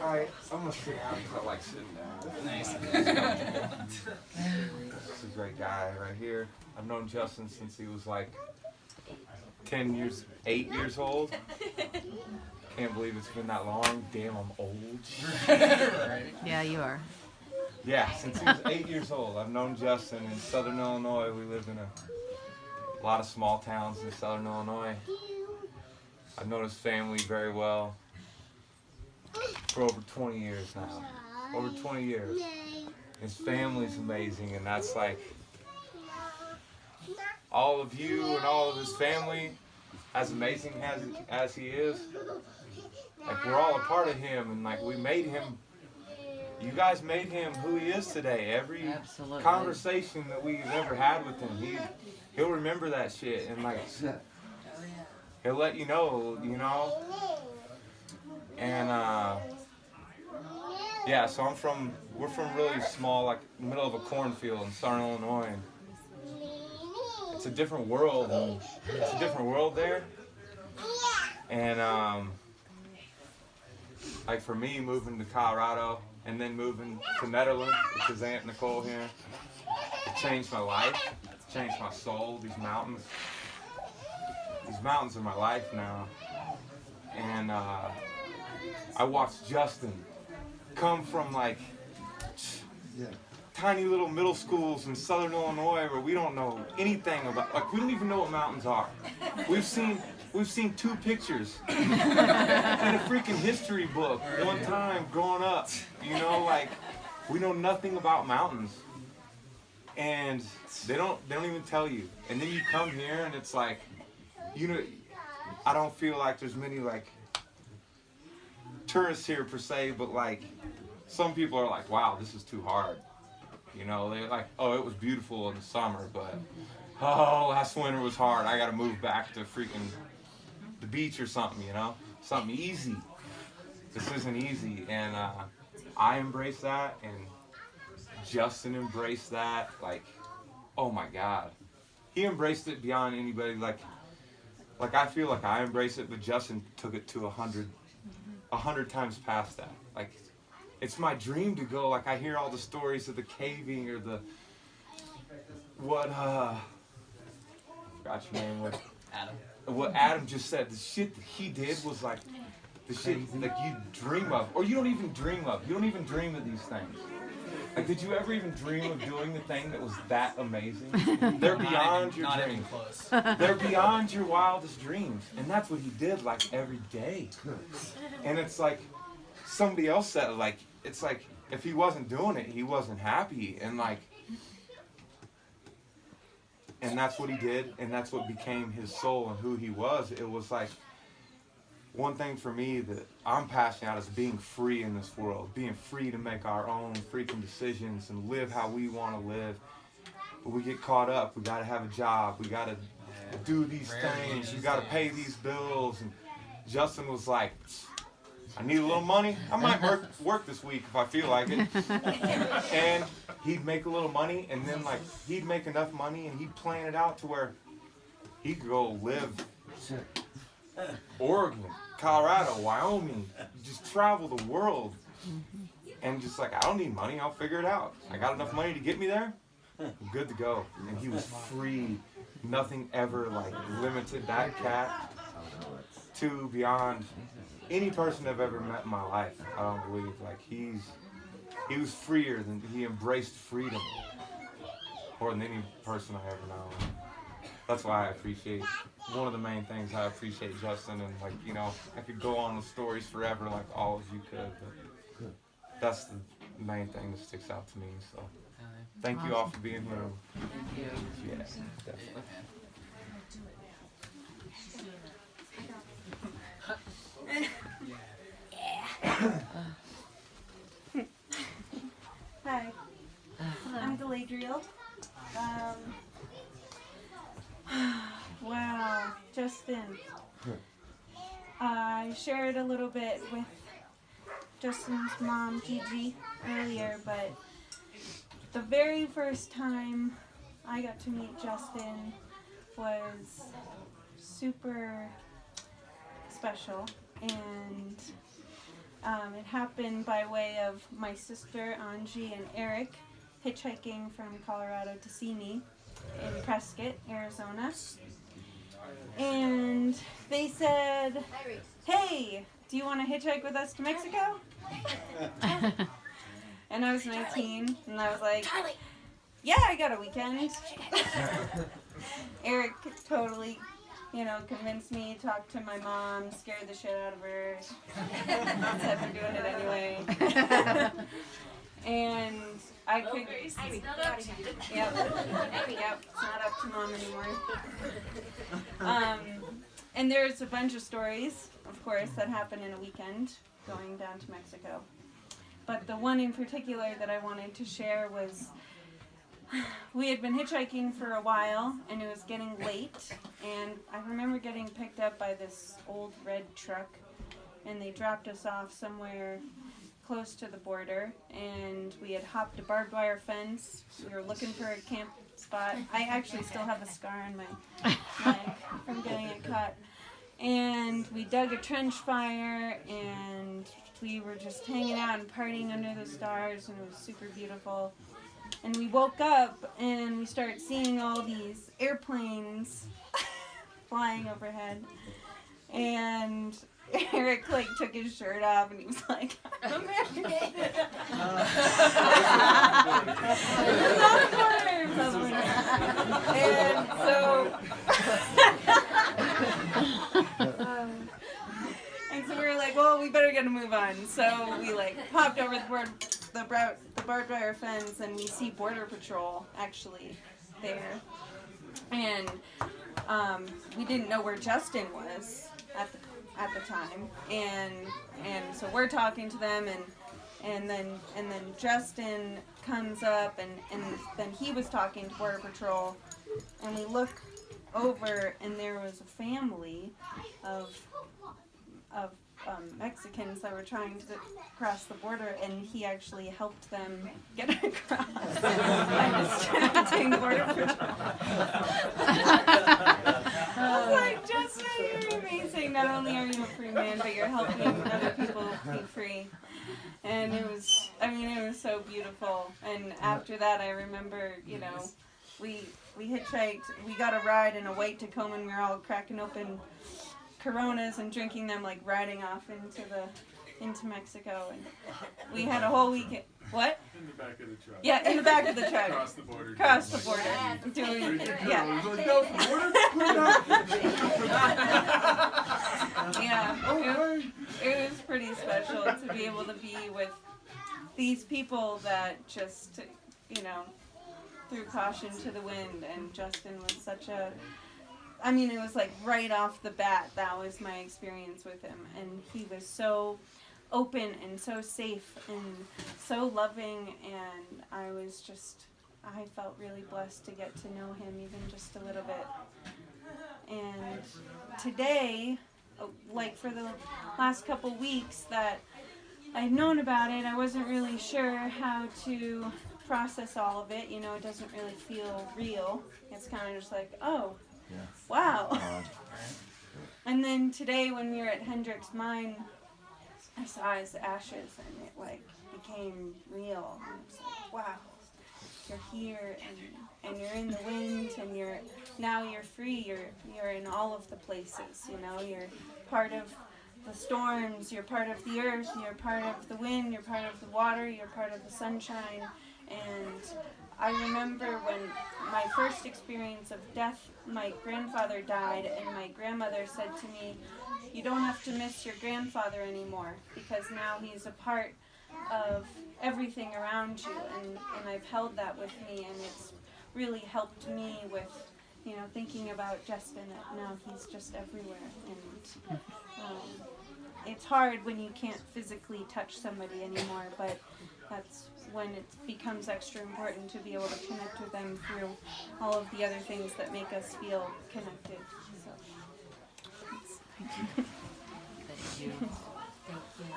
Alright, I'm gonna sit down because I like sitting down. Nice. This is a great guy right here. I've known Justin since he was like 8 years old. Can't believe it's been that long. Damn, I'm old. Yeah, you are. Yeah, since he was 8 years old. I've known Justin in Southern Illinois. We lived in a lot of small towns in Southern Illinois. I've known his family very well for over 20 years now. Over 20 years. His family's amazing, and that's like all of you and all of his family, as amazing as he is, like we're all a part of him, and like we made him, you guys made him who he is today. Every Absolutely. conversation that we've ever had with him, he'll remember that shit, and like he'll let you know, and yeah, so we're from really small, like middle of a cornfield in Southern Illinois, and it's a different world, there, and like for me, moving to Colorado and then moving to Nederland, which is Aunt Nicole here, it changed my life, it changed my soul. These mountains are my life now, and I watched Justin come from like tiny little middle schools in Southern Illinois where we don't know anything about, like we don't even know what mountains are. We've seen 2 pictures in a freaking history book one time growing up, like we know nothing about mountains, and they don't even tell you. And then you come here and it's like, I don't feel like there's many like tourists here per se, but like some people are like, wow, this is too hard. They're like, oh, it was beautiful in the summer, but oh, last winter was hard. I gotta move back to freaking the beach or something, something easy. This isn't easy, and I embrace that, and Justin embraced that. Like, oh my God, he embraced it beyond anybody. Like I feel like I embrace it, but Justin took it to 100 times past that. Like, it's my dream to go. Like, I hear all the stories of the caving or forgot your name, Adam. What Adam just said. The shit that he did was like the shit like you dream of, or you don't even dream of. You don't even dream of these things. Like, did you ever even dream of doing the thing that was that amazing? They're beyond your dreams. Close. They're beyond your wildest dreams. And that's what he did, like, every day. And it's like, somebody else said, like, it's like, if he wasn't doing it, he wasn't happy. And, like, and that's what he did, and that's what became his soul and who he was. It was like, one thing for me that I'm passionate about is being free in this world, being free to make our own freaking decisions and live how we want to live. But we get caught up. We got to have a job. We got to do these things. We got to pay these bills. And Justin was like, I need a little money. I might work this week if I feel like it. And he'd make a little money, and then like he'd make enough money, and he'd plan it out to where he could go live Oregon, Colorado, Wyoming, just travel the world, and just like, I don't need money, I'll figure it out. I got enough money to get me there, I'm good to go. And he was free. Nothing ever like limited that cat to beyond any person I've ever met in my life. I don't believe. Like, he was freer than, he embraced freedom more than any person I ever know. That's why I appreciate, one of the main things I appreciate Justin, and like, I could go on with stories forever like all of you could, but that's the main thing that sticks out to me. So thank you all for being here. Thank you. Yeah, definitely. Hi, I'm Galadriel. Wow, Justin. I shared a little bit with Justin's mom, Gigi, earlier, but the very first time I got to meet Justin was super special, and It happened by way of my sister Angie and Eric hitchhiking from Colorado to see me in Prescott, Arizona. And they said, "Hey, do you want to hitchhike with us to Mexico?" And I was 19, and I was like, "Yeah, I got a weekend." Eric totally, convinced me, talked to my mom, scared the shit out of her, except for doing it anyway. And I could. Yep, it's not up to mom anymore. And there's a bunch of stories, of course, that happen in a weekend going down to Mexico. But the one in particular that I wanted to share was, we had been hitchhiking for a while, and it was getting late, and I remember getting picked up by this old red truck, and they dropped us off somewhere close to the border, and we had hopped a barbed wire fence. We were looking for a camp spot. I actually still have a scar on my leg from getting it cut. And we dug a trench fire, and we were just hanging out and partying under the stars, and it was super beautiful. And we woke up, and we started seeing all these airplanes flying overhead. And Eric took his shirt off, and he was like, "I'm American." And so we were like, "Well, we better get a move on." So we popped over the barbed wire fence, and we see Border Patrol actually there. And we didn't know where Justin was at the time, and so we're talking to them, and then Justin comes up, and then he was talking to Border Patrol, and we look over, and there was a family of Mexicans that were trying to cross the border, and he actually helped them get across by distracting Border Patrol. I was like, "Justin, you're amazing. Not only are you a free man, but you're helping other people be free." And it was so beautiful. And after that, I remember, we hitchhiked. We got a ride in a white Tacoma, and we were all cracking open Coronas and drinking them, riding off into Mexico. And we had a whole weekend. What? In the back of the truck. Yeah, in the back of the truck. Across the border. Across the border. Yeah. It was pretty special to be able to be with these people that just, threw caution to the wind. And Justin was such a... it was right off the bat, that was my experience with him. And he was so open and so safe and so loving, and I felt really blessed to get to know him even just a little bit. And today, for the last couple weeks that I'd known about it, I wasn't really sure how to process all of it. It doesn't really feel real. It's kind of just oh, yeah. Wow. And then today when we were at Hendrick's mine, I saw his ashes, and it became real. And it's wow, you're here, and you're in the wind, and you're free. You're in all of the places. You're part of the storms. You're part of the earth. You're part of the wind. You're part of the water. You're part of the sunshine. And I remember when my first experience of death, my grandfather died, and my grandmother said to me, "You don't have to miss your grandfather anymore, because now he's a part of everything around you." And I've held that with me, and it's really helped me with, thinking about Justin, that now he's just everywhere. And it's hard when you can't physically touch somebody anymore, but that's when it becomes extra important to be able to connect with them through all of the other things that make us feel connected. So. Thank you. Thank you.